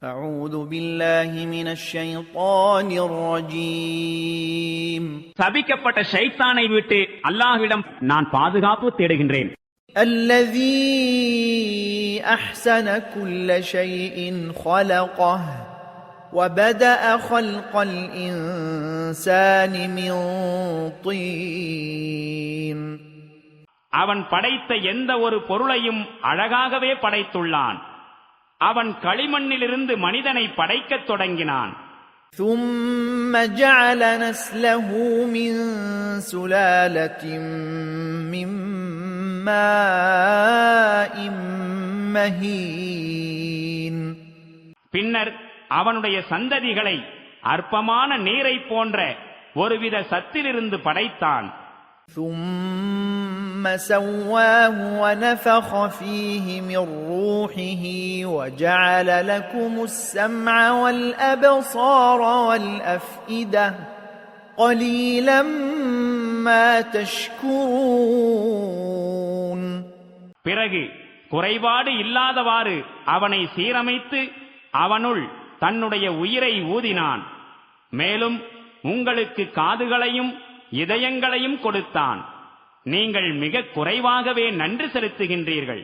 أعوذ بالله من الشيطان الرجيم சபிக்கப்பட்ட ஷைத்தானை விட்டு அல்லாஹ்விடம் நான் பாதுகாப்பு தேடுகின்றேன். الذي أحسن كل شيء خلقه وبدأ خلق الإنسان من طين அவன் படைத்த எந்த ஒரு பொருளையும் அழகாகவே படைத்துள்ளான். அவன் களிமண்ணிலிருந்து மனிதனை படைக்கத் தொடங்கினான். ثم جعل نسله من سلالة من ماء مهين பின்னர் அவனுடைய சந்ததிகளை அற்பமான நீரை போன்ற ஒருவித சத்திலிருந்து படைத்தான். ثم سواه ونفخ فيه من روحه وجعل لكم السمع والأبصار والأفئدة قليلا ما تشكرون பிறகு குறைபாடு இல்லாதவாறு அவனை சீரமைத்து அவனுள் தன்னுடைய உயிரை ஊதினான். மேலும் உங்களுக்கு காதுகளையும் இதயங்களையும் கொடுத்தான். நீங்கள் மிக குறைவாகவே நன்றி செலுத்துகின்றீர்கள்.